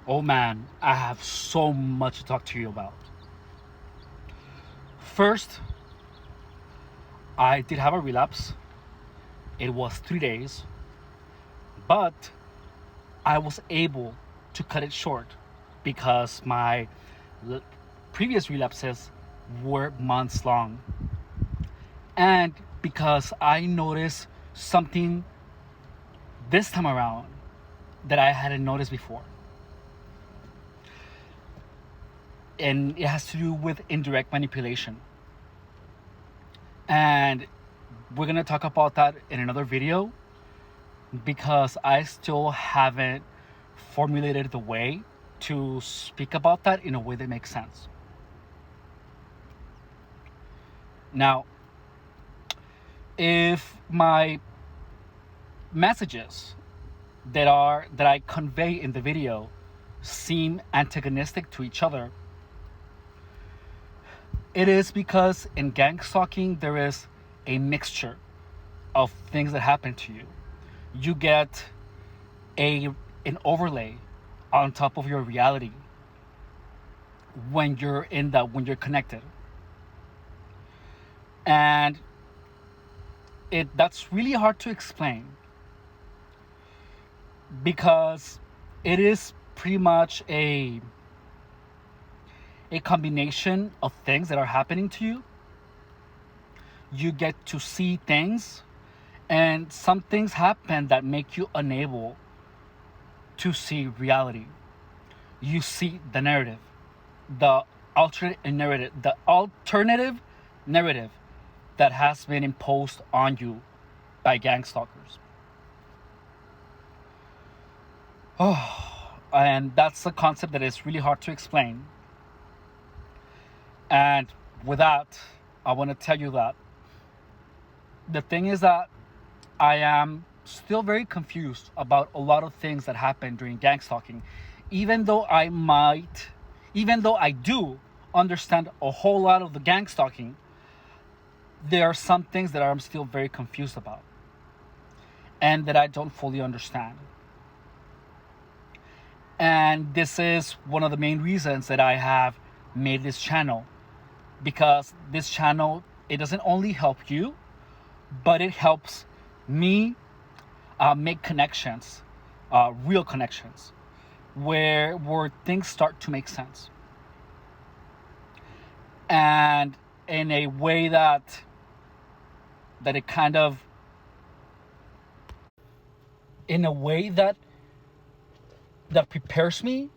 Oh man, I have so much to talk to you about. First, I did have a relapse. It was 3 days, but I was able to cut it short because my l- previous relapses were months long. And because I noticed something this time around that I hadn't noticed before. And it has to do with indirect manipulation. And we're going to talk about that in another video because I still haven't formulated the way to speak about that in a way that makes sense. Now, if my messages that I convey in the video seem antagonistic to each other, it is because in gangstalking there is a mixture of things that happen to you. You get a an overlay on top of your reality when you're connected. And that's really hard to explain because it is pretty much a combination of things that are happening to you. You get to see things, and some things happen that make you unable to see reality. You see the narrative, the alternative narrative that has been imposed on you by gang stalkers. Oh, and that's a concept that is really hard to explain. And with that, I want to tell you that the thing is that I am still very confused about a lot of things that happen during gang stalking, even though even though I do understand a whole lot of the gang stalking, there are some things that I'm still very confused about and that I don't fully understand. And this is one of the main reasons that I have made this channel, because this channel, it doesn't only help you, but it helps me make connections, real connections, where things start to make sense, and in a way that it kind of, in a way that prepares me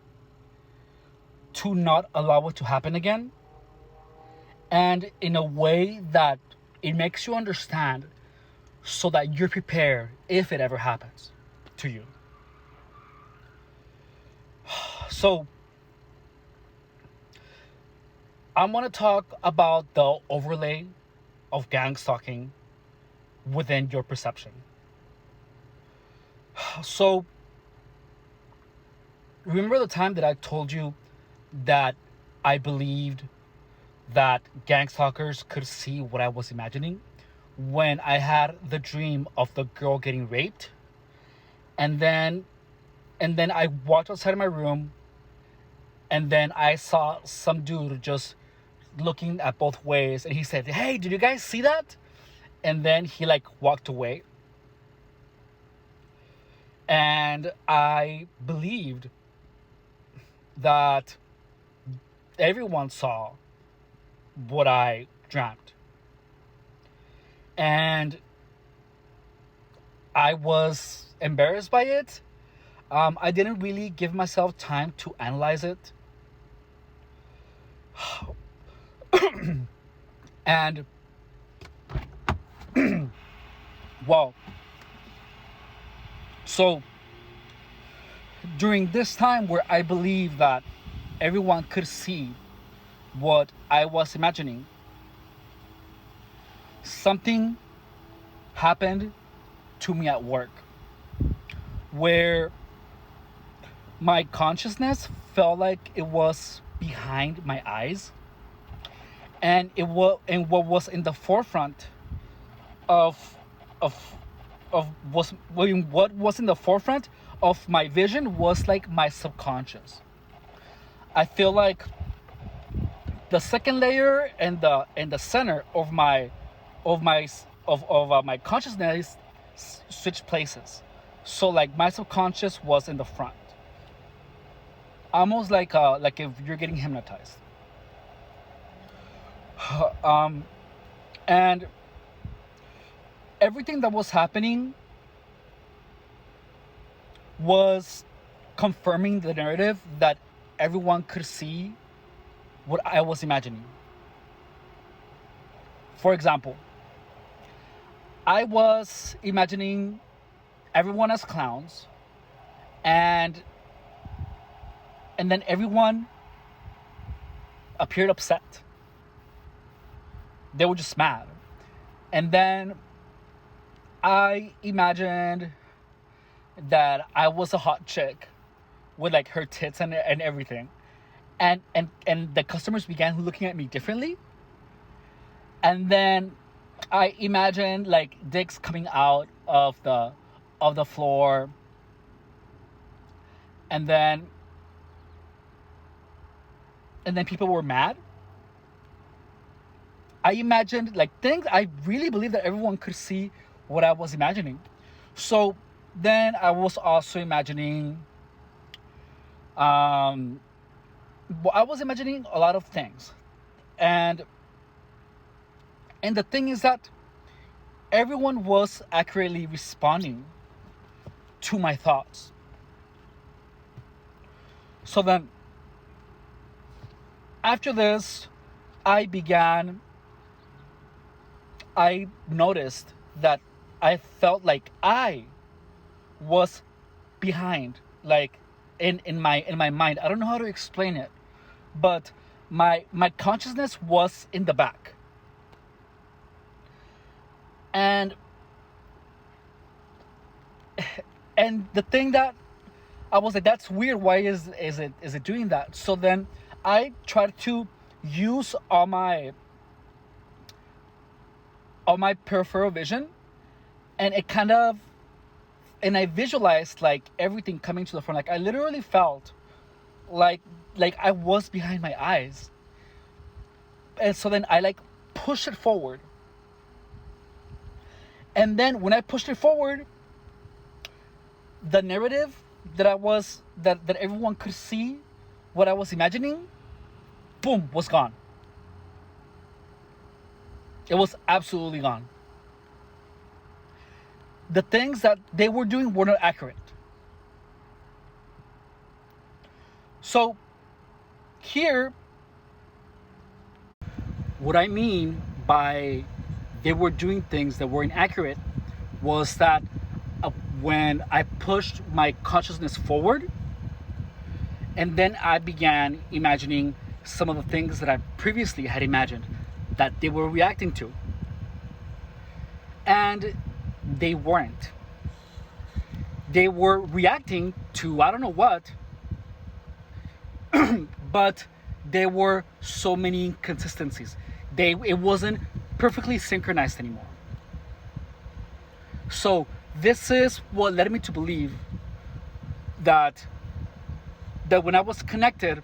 to not allow it to happen again, and in a way that it makes you understand so that you're prepared if it ever happens to you. So I want to talk about the overlay of gang stalking within your perception. So remember the time that I told you that I believed that gang stalkers could see what I was imagining when I had the dream of the girl getting raped? And then I walked outside of my room, and then I saw some dude just looking at both ways, and he said, "Hey, did you guys see that?" And then he like walked away. And I believed that everyone saw what I dreamt. And I was embarrassed by it. I didn't really give myself time to analyze it. And well, so during this time where I believed that everyone could see what I was imagining, something happened to me at work where my consciousness felt like it was behind my eyes, and what was in the forefront of of of what was in the forefront of my vision was like my subconscious. I feel like the second layer and the center of my consciousness switched places. So like my subconscious was in the front, almost like if you're getting hypnotized. And everything that was happening was confirming the narrative that everyone could see what I was imagining. For example, I was imagining everyone as clowns, and then everyone appeared upset. They were just mad. And then I imagined that I was a hot chick with like her tits and everything. And the customers began looking at me differently. And then I imagined like dicks coming out of the floor. And then people were mad. I imagined like things. I really believe that everyone could see what I was imagining. So then I was also imagining, I was imagining a lot of things. And the thing is that everyone was accurately responding to my thoughts. So then, after this, I noticed that I felt like I was behind, like in my mind. I don't know how to explain it, but my consciousness was in the back. And the thing that I was like, that's weird. Why is it doing that? So then I tried to use all my peripheral vision, and I visualized like everything coming to the front. Like I literally felt like I was behind my eyes. And so then I like pushed it forward. And then when I pushed it forward, the narrative that that everyone could see what I was imagining, boom, was gone. It was absolutely gone. The things that they were doing were not accurate. So here, what I mean by they were doing things that were inaccurate was that when I pushed my consciousness forward, and then I began imagining some of the things that I previously had imagined that they were reacting to. And they weren't. They were reacting to I don't know what, but there were so many inconsistencies. It wasn't perfectly synchronized anymore. So this is what led me to believe that when I was connected,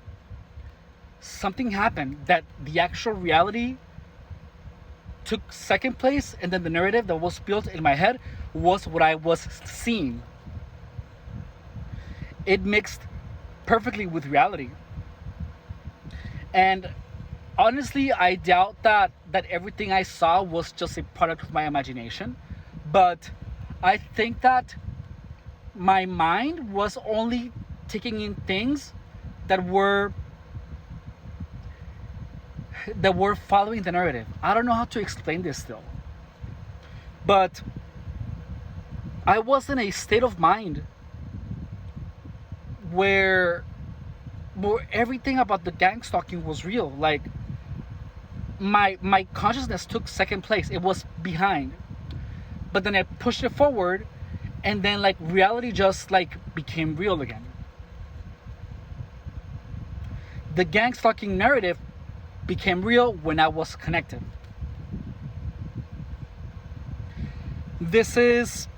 something happened, that the actual reality took second place, and then the narrative that was built in my head was what I was seeing. It mixed perfectly with reality. And honestly, I doubt that everything I saw was just a product of my imagination. But I think that my mind was only taking in things that were following the narrative. I don't know how to explain this still. But I was in a state of mind where everything about the gangstalking was real. Like my consciousness took second place. It was behind. But then I pushed it forward, and then like reality just like became real again. The gangstalking narrative became real when I was connected. This is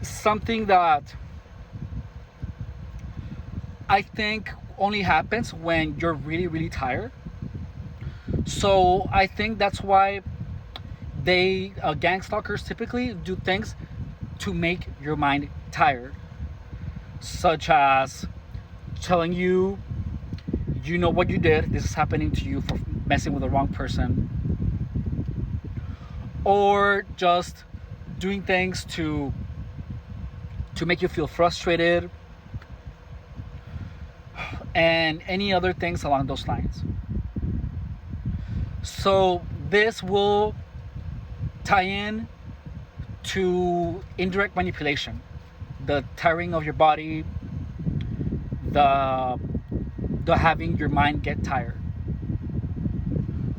something that I think only happens when you're really, really tired. So I think that's why gang stalkers typically do things to make your mind tired, such as telling you, you know what you did, this is happening to you for messing with the wrong person, or just doing things to make you feel frustrated, and any other things along those lines. So this will tie in to indirect manipulation, the tiring of your body, the having your mind get tired.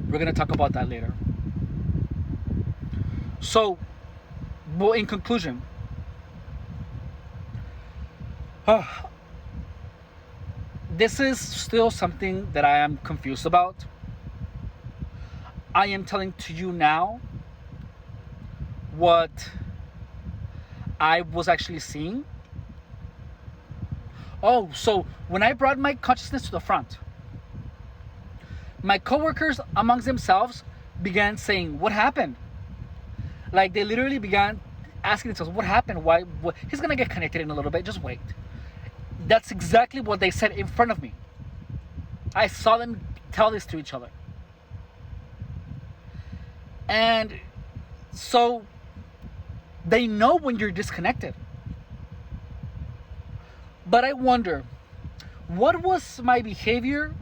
We're going to talk about that later. So, well, in conclusion, this is still something that I am confused about. I am telling to you now what I was actually seeing. Oh, so when I brought my consciousness to the front, my coworkers amongst themselves began saying, "What happened?" Like they literally began asking themselves, "What happened? Why? What? He's gonna get connected in a little bit. Just wait." That's exactly what they said in front of me. I saw them tell this to each other. And so they know when you're disconnected. But I wonder, what was my behavior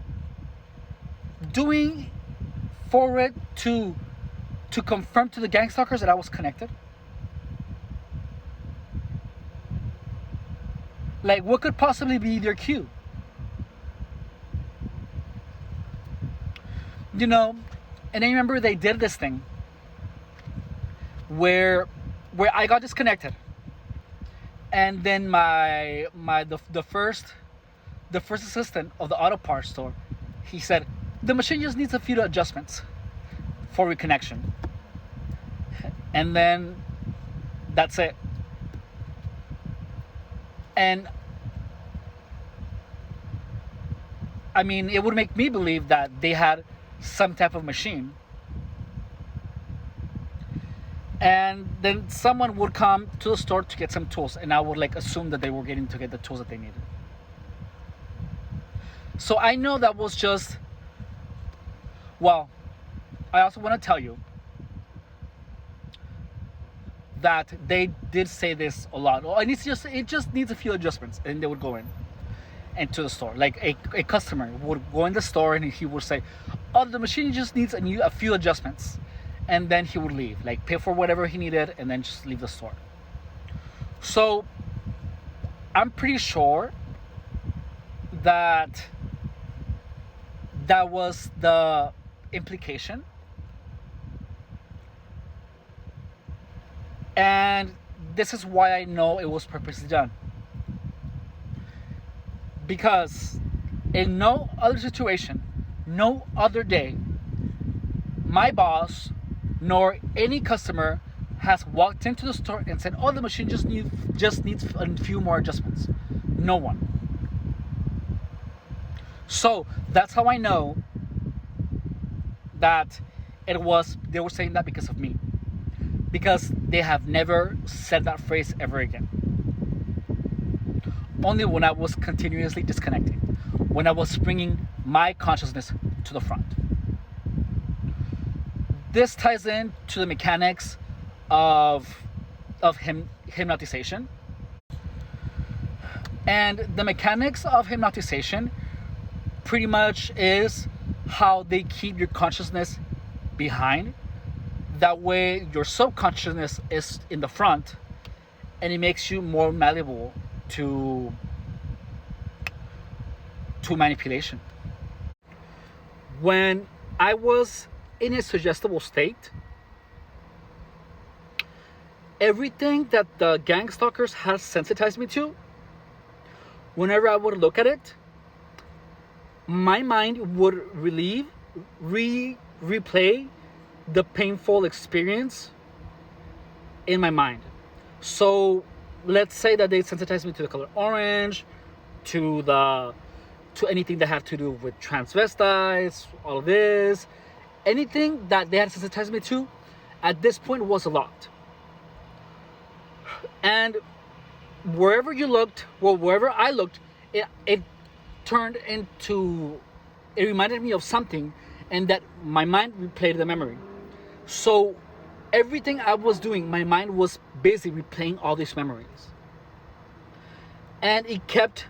doing for it to confirm to the gang stalkers that I was connected? Like, what could possibly be their cue? You know, and I remember they did this thing where I got disconnected, and then the first assistant of the auto parts store, he said, "The machine just needs a few adjustments for reconnection," and then that's it. And I mean, it would make me believe that they had some type of machine. And then someone would come to the store to get some tools, and I would like assume that they were getting to get the tools that they needed. So I know that was just, well, I also want to tell you that they did say this a lot. Oh, it just needs a few adjustments, and they would go in into the store. Like a customer would go in the store and he would say, "Oh, the machine just needs a few adjustments," and then he would leave, like pay for whatever he needed, and then just leave the store. So I'm pretty sure that was the implication. And this is why I know it was purposely done. Because in no other situation, no other day, my boss nor any customer has walked into the store and said, "Oh, the machine just needs a few more adjustments." No one. So that's how I know that they were saying that because of me. Because they have never said that phrase ever again. Only when I was continuously disconnecting, when I was bringing my consciousness to the front. This ties in to the mechanics of hypnotization. And the mechanics of hypnotization pretty much is how they keep your consciousness behind. That way your subconsciousness is in the front, and it makes you more malleable to manipulation. When I was in a suggestible state, everything that the gang stalkers had sensitized me to, whenever I would look at it, my mind would replay the painful experience in my mind. So let's say that they sensitized me to the color orange, to the to anything that had to do with transvestites, all of this, anything that they had sensitized me to, at this point was a lot. And wherever you looked, well, wherever I looked, it turned into, it reminded me of something, and that my mind replayed the memory. So everything I was doing, my mind was busy replaying all these memories. And it kept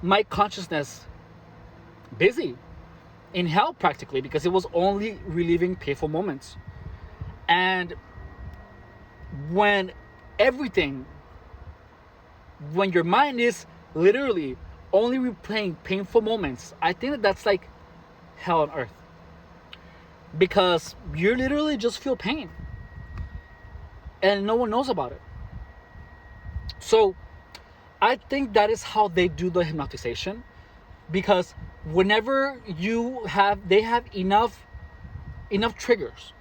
my consciousness busy in hell practically, because it was only reliving painful moments. And when everything, when your mind is literally only replaying painful moments, I think that that's like hell on earth, because you literally just feel pain and no one knows about it. So I think that is how they do the hypnotization, because whenever they have enough triggers,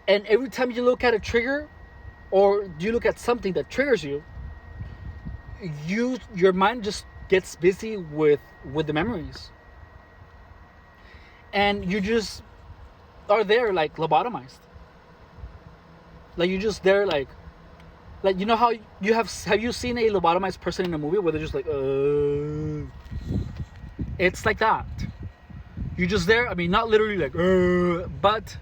and every time you look at a trigger or you look at something that triggers you, your mind just gets busy with the memories, and you just are there like lobotomized. Like you're just there like you know how you have you seen a lobotomized person in a movie where they're just like it's like that. You're just there, I mean not literally like but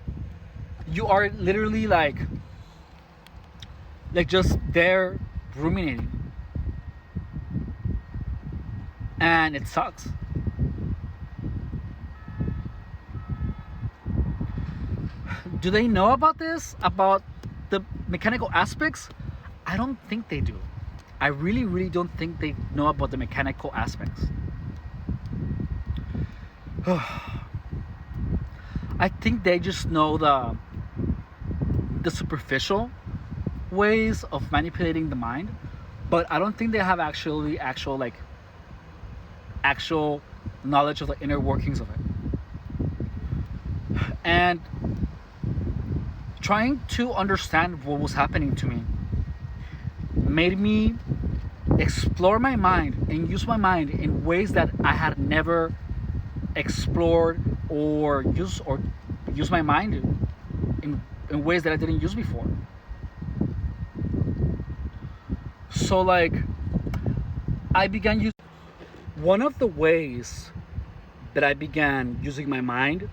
you are literally like just there ruminating. And it sucks. Do they know about this? About the mechanical aspects? I don't think they do. I really, really don't think they know about the mechanical aspects. I think they just know the superficial ways of manipulating the mind, but I don't think they have actual knowledge of the inner workings of it. And trying to understand what was happening to me made me explore my mind and use my mind in ways that I had never explored or use my mind in ways that I didn't use before. So like I began using, one of the ways that I began using my mind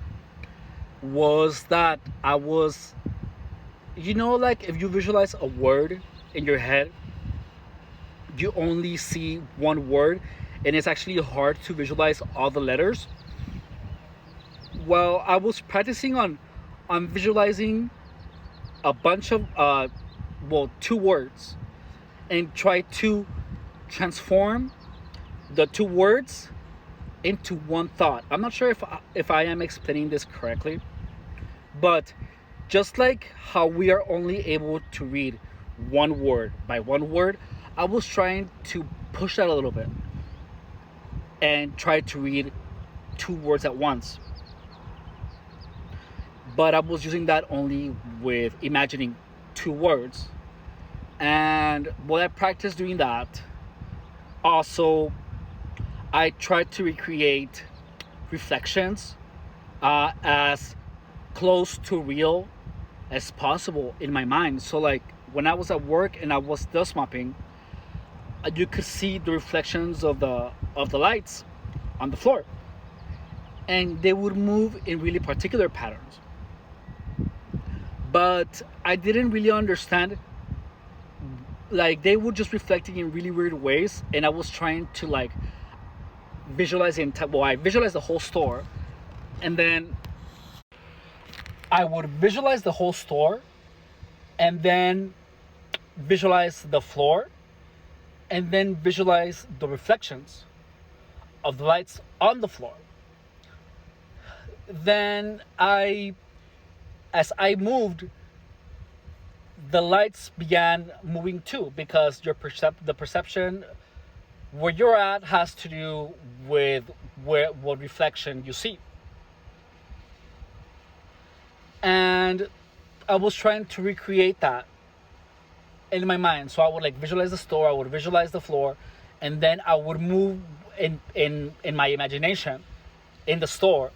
was that I was, you know, like if you visualize a word in your head, you only see one word and it's actually hard to visualize all the letters. Well, I was practicing on visualizing a bunch of two words, and try to transform the two words into one thought. I'm not sure if I am explaining this correctly, but just like how we are only able to read one word by one word, I was trying to push that a little bit and try to read two words at once. But I was using that only with imagining two words. And while I practiced doing that, also I tried to recreate reflections as close to real as possible in my mind. So like when I was at work and I was dust mopping, you could see the reflections of the lights on the floor, and they would move in really particular patterns. But I didn't really understand, like they would just reflecting in really weird ways, and I was trying to like visualize I visualized the whole store, and then I would visualize the whole store, and then visualize the floor, and then visualize the reflections of the lights on the floor. Then as I moved, the lights began moving too, because the perception where you're at has to do with what reflection you see. And I was trying to recreate that in my mind. So I would like visualize the store, I would visualize the floor, and then I would move in my imagination in the store,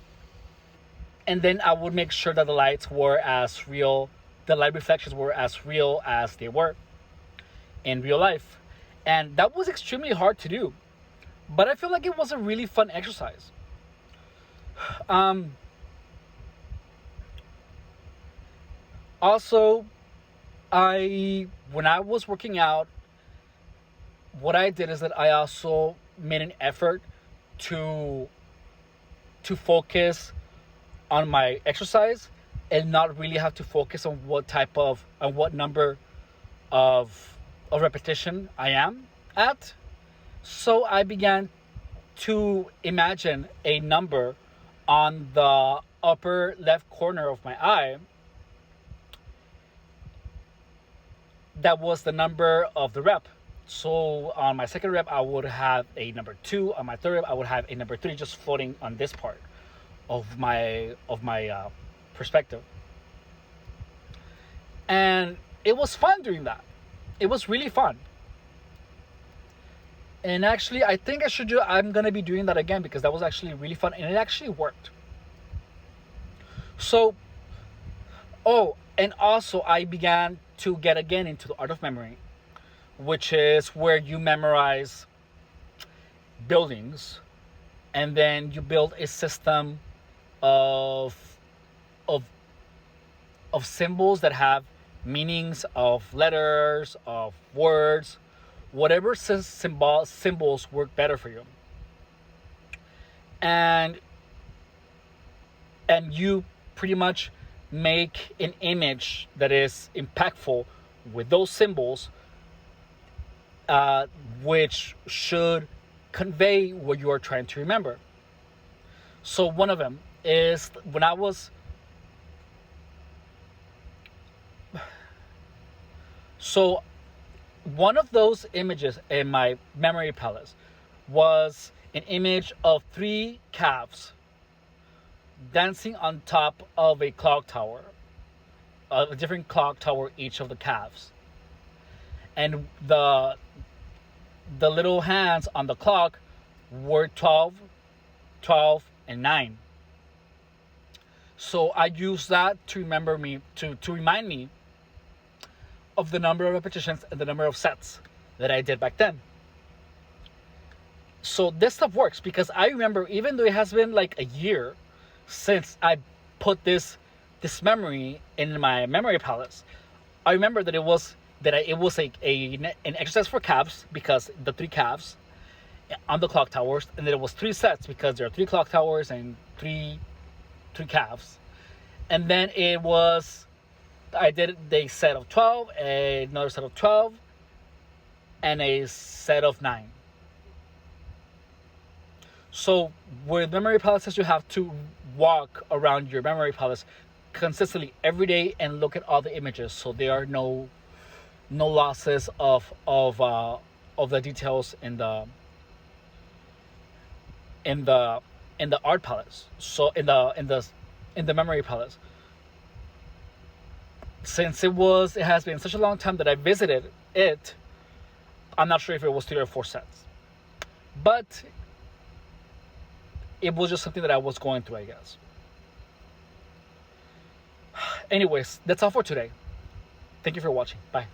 and then I would make sure that the lights were as real, the light reflections were as real as they were in real life. And that was extremely hard to do, but I feel like it was a really fun exercise. Um, Also, when I was working out, what I did is that I also made an effort to focus on my exercise and not really have to focus on what number of repetition I am at. So I began to imagine a number on the upper left corner of my eye that was the number of the rep. So on my second rep, I would have a number 2. On my third rep, I would have a number 3, just floating on this part of my perspective. And it was fun doing that. It was really fun. And actually, I think I'm gonna be doing that again because that was actually really fun and it actually worked. So, and also I began to get again into the art of memory, which is where you memorize buildings and then you build a system of of of symbols that have meanings, of letters, of words, whatever symbols work better for you. And you pretty much make an image that is impactful with those symbols, which should convey what you are trying to remember. So one of them is when I was so one of those images in my memory palace was an image of 3 calves dancing on top of a clock tower, a different clock tower, each of the calves. And the little hands on the clock were 12, 12, and 9. So I used that to remind me of the number of repetitions and the number of sets that I did back then. So this stuff works because I remember, even though it has been like a year since I put this memory in my memory palace, I remember that it was like an exercise for calves, because the 3 calves on the clock towers, and then it was 3 sets because there are 3 clock towers and three calves. And then I did a set of 12, another set of 12, and a set of 9. So with memory palaces, you have to walk around your memory palace consistently every day and look at all the images, so there are no losses of the details in the art palace. So in the memory palace, since it has been such a long time that I visited it, I'm not sure if it was 3 or 4 sets, but it was just something that I was going through, I guess. Anyways, that's all for today. Thank you for watching. Bye.